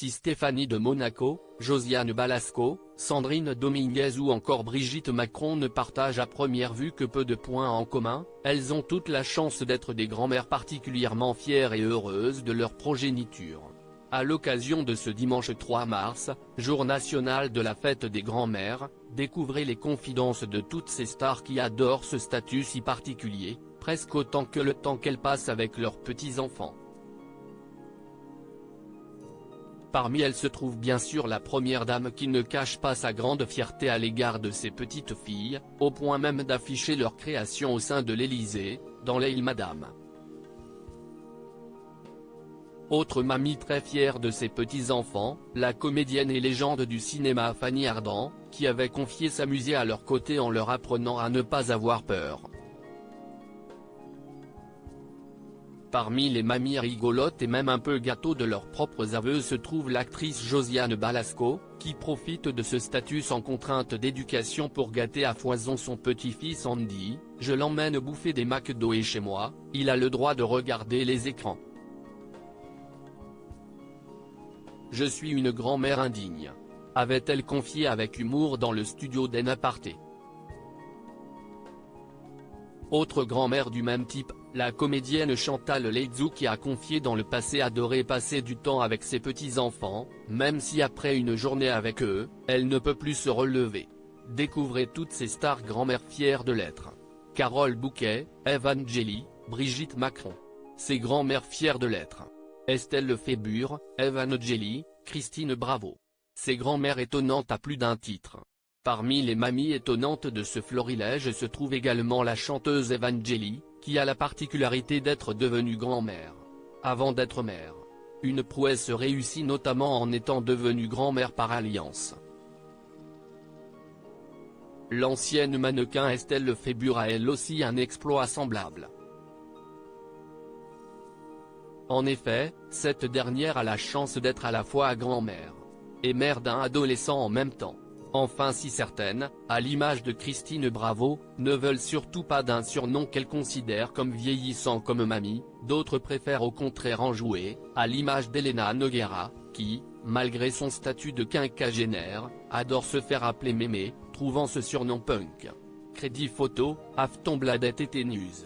Si Stéphanie de Monaco, Josiane Balasco, Sandrine Dominguez ou encore Brigitte Macron ne partagent à première vue que peu de points en commun, elles ont toute la chance d'être des grand-mères particulièrement fières et heureuses de leur progéniture. À l'occasion de ce dimanche 3 mars, jour national de la fête des grands-mères, découvrez les confidences de toutes ces stars qui adorent ce statut si particulier, presque autant que le temps qu'elles passent avec leurs petits-enfants. Parmi elles se trouve bien sûr la première dame qui ne cache pas sa grande fierté à l'égard de ses petites filles, au point même d'afficher leur création au sein de l'Élysée, dans l'Aile Madame. Autre mamie très fière de ses petits-enfants, la comédienne et légende du cinéma Fanny Ardant, qui avait confié s'amuser à leur côté en leur apprenant à ne pas avoir peur. Parmi les mamies rigolotes et même un peu gâteaux de leurs propres aveux se trouve l'actrice Josiane Balasco, qui profite de ce statut sans contrainte d'éducation pour gâter à foison son petit-fils Andy. « Je l'emmène bouffer des McDo et chez moi, il a le droit de regarder les écrans. Je suis une grand-mère indigne », avait-elle confié avec humour dans le studio d'En Aparté. Autre grand-mère du même type, la comédienne Chantal Laizou qui a confié dans le passé adorer passer du temps avec ses petits-enfants, même si après une journée avec eux, elle ne peut plus se relever. Découvrez toutes ces stars grand-mères fières de l'être. Carole Bouquet, Evangélie, Brigitte Macron. Ces grand-mères fières de l'être. Estelle Lefébure, Evangélie, Christine Bravo. Ces grand-mères étonnantes à plus d'un titre. Parmi les mamies étonnantes de ce florilège se trouve également la chanteuse Evangélie, qui a la particularité d'être devenue grand-mère avant d'être mère. Une prouesse réussie notamment en étant devenue grand-mère par alliance. L'ancienne mannequin Estelle Lefébure a elle aussi un exploit semblable. En effet, cette dernière a la chance d'être à la fois grand-mère et mère d'un adolescent en même temps. Enfin si certaines, à l'image de Christine Bravo, ne veulent surtout pas d'un surnom qu'elles considèrent comme vieillissant comme mamie, d'autres préfèrent au contraire en jouer, à l'image d'Elena Nogueira, qui, malgré son statut de quinquagénaire, adore se faire appeler mémé, trouvant ce surnom punk. Crédit photo, Aftonbladet et News.